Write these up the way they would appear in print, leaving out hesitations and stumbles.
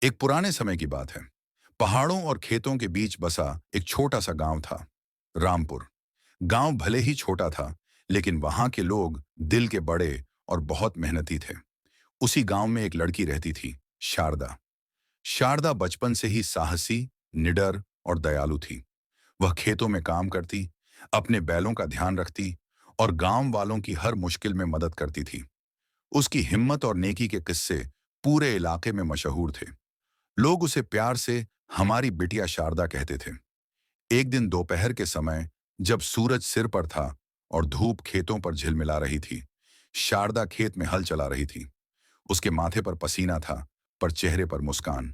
एक पुराने समय की बात है। पहाड़ों और खेतों के बीच बसा एक छोटा सा गांव था, रामपुर। गांव भले ही छोटा था, लेकिन वहां के लोग दिल के बड़े और बहुत मेहनती थे। उसी गांव में एक लड़की रहती थी, शारदा। शारदा बचपन से ही साहसी, निडर और दयालु थी। वह खेतों में काम करती, अपने बैलों का ध्यान रखती और गांव वालों की हर मुश्किल में मदद करती थी। उसकी हिम्मत और नेकी के किस्से पूरे इलाके में मशहूर थे। लोग उसे प्यार से हमारी बिटिया शारदा कहते थे। एक दिन दोपहर के समय, जब सूरज सिर पर था और धूप खेतों पर झिलमिला रही थी, शारदा खेत में हल चला रही थी। उसके माथे पर पसीना था, पर चेहरे पर मुस्कान।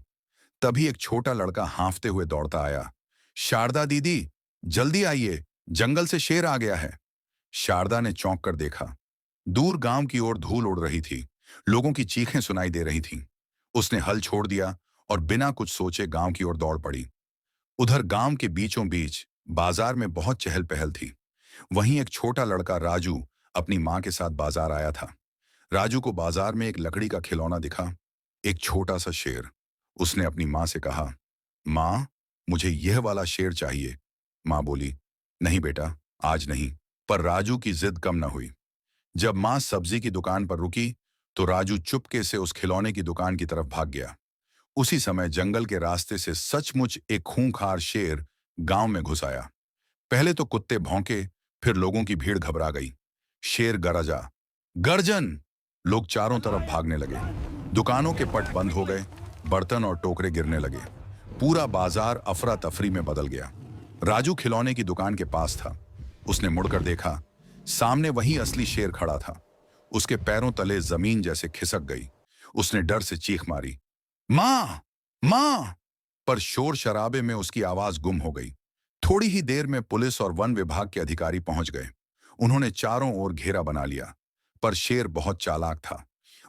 तभी एक छोटा लड़का हांफते हुए दौड़ता आया। शारदा दीदी, जल्दी आइए, जंगल से शेर आ गया है। शारदा ने चौंक कर देखा। दूर गांव की ओर धूल उड़ रही थी, लोगों की चीखें सुनाई दे रही थीं। उसने हल छोड़ दिया और बिना कुछ सोचे गांव की ओर दौड़ पड़ी। उधर गांव के बीचों बीच बाजार में बहुत चहल पहल थी। वहीं एक छोटा लड़का राजू अपनी मां के साथ बाजार आया था। राजू को बाजार में एक लकड़ी का खिलौना दिखा, एक छोटा सा शेर। उसने अपनी मां से कहा, मां, मुझे यह वाला शेर चाहिए। मां बोली, नहीं बेटा, आज नहीं। पर राजू की जिद कम न हुई। जब मां सब्जी की दुकान पर रुकी, तो राजू चुपके से उस खिलौने की दुकान की तरफ भाग गया। उसी समय जंगल के रास्ते से सचमुच एक खूंखार शेर गांव में घुस आया। पहले तो कुत्ते भौंके, फिर लोगों की भीड़ घबरा गई। शेर गरजा, गर्जन! लोग चारों तरफ भागने लगे। दुकानों के पट बंद हो गए, बर्तन और टोकरे गिरने लगे। पूरा बाजार अफरा तफरी में बदल गया। राजू खिलौने की दुकान के पास था। उसने मुड़कर देखा, सामने वही असली शेर खड़ा था। उसके पैरों तले जमीन जैसे खिसक गई। उसने डर से चीख मारी, मां, मां! पर शोर शराबे में उसकी आवाज गुम हो गई। थोड़ी ही देर में पुलिस और वन विभाग के अधिकारी पहुंच गए। उन्होंने चारों ओर घेरा बना लिया। पर शेर बहुत चालाक था।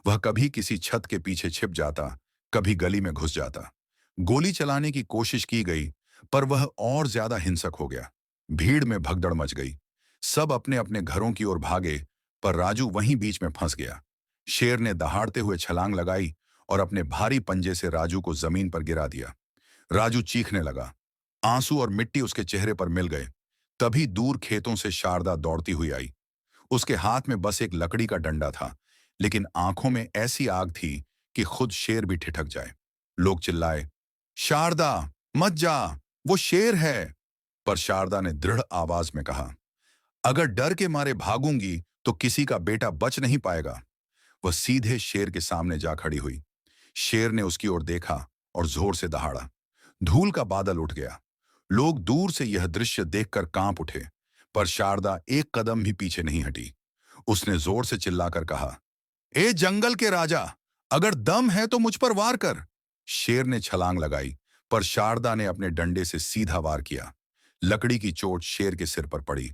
वह कभी किसी छत के पीछे छिप जाता, कभी गली में घुस जाता। गोली चलाने की कोशिश की गई, पर वह और ज्यादा हिंसक हो गया। भीड़ में भगदड़ मच गई। सब अपने अपने घरों की ओर भागे, पर राजू वहीं बीच में फंस गया। शेर ने दहाड़ते हुए छलांग लगाई और अपने भारी पंजे से राजू को जमीन पर गिरा दिया। राजू चीखने लगा। आंसू और मिट्टी उसके चेहरे पर मिल गए। तभी दूर खेतों से शारदा दौड़ती हुई आई। उसके हाथ में बस एक लकड़ी का डंडा था, लेकिन आंखों में ऐसी आग थी कि खुद शेर भी ठिठक जाए। लोग चिल्लाए, शारदा, मत जा, वो शेर है। पर शारदा ने दृढ़ आवाज में कहा, अगर डर के मारे भागूंगी तो किसी का बेटा बच नहीं पाएगा। वह सीधे शेर के सामने जा खड़ी हुई। शेर ने उसकी ओर देखा और जोर से दहाड़ा। धूल का बादल उठ गया। लोग दूर से यह दृश्य देखकर कांप उठे, पर शारदा एक कदम भी पीछे नहीं हटी। उसने जोर से चिल्लाकर कहा, ए जंगल के राजा, अगर दम है तो मुझ पर वार कर। शेर ने छलांग लगाई, पर शारदा ने अपने डंडे से सीधा वार किया। लकड़ी की चोट शेर के सिर पर पड़ी।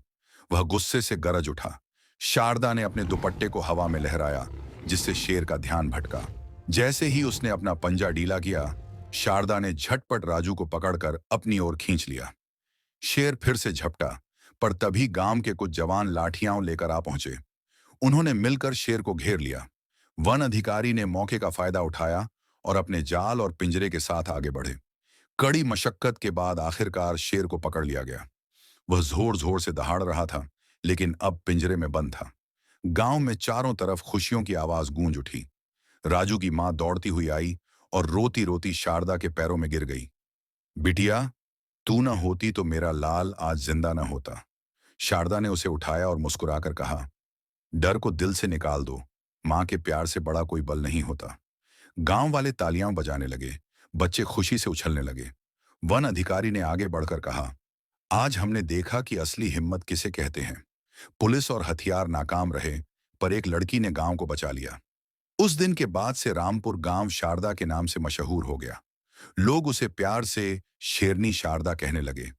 वह गुस्से से गरज उठा। शारदा ने अपने दुपट्टे को हवा में लहराया, जिससे शेर का ध्यान भटका। जैसे ही उसने अपना पंजा ढीला किया, शारदा ने झटपट राजू को पकड़कर अपनी ओर खींच लिया। शेर फिर से झपटा, पर तभी गांव के कुछ जवान लाठियां लेकर आ पहुंचे। उन्होंने मिलकर शेर को घेर लिया। वन अधिकारी ने मौके का फायदा उठाया और अपने जाल और पिंजरे के साथ आगे बढ़े। कड़ी मशक्कत के बाद आखिरकार शेर को पकड़ लिया गया। वह जोर जोर से दहाड़ रहा था, लेकिन अब पिंजरे में बंद था। गांव में चारों तरफ खुशियों की आवाज गूंज उठी। राजू की मां दौड़ती हुई आई और रोती रोती शारदा के पैरों में गिर गई। बिटिया, तू न होती तो मेरा लाल आज जिंदा न होता। शारदा ने उसे उठाया और मुस्कुराकर कहा, डर को दिल से निकाल दो, मां के प्यार से बड़ा कोई बल नहीं होता। गांव वाले तालियां बजाने लगे, बच्चे खुशी से उछलने लगे। वन अधिकारी ने आगे बढ़कर कहा, आज हमने देखा कि असली हिम्मत किसे कहते हैं। पुलिस और हथियार नाकाम रहे, पर एक लड़की ने गांव को बचा लिया। उस दिन के बाद से रामपुर गांव शारदा के नाम से मशहूर हो गया। लोग उसे प्यार से शेरनी शारदा कहने लगे।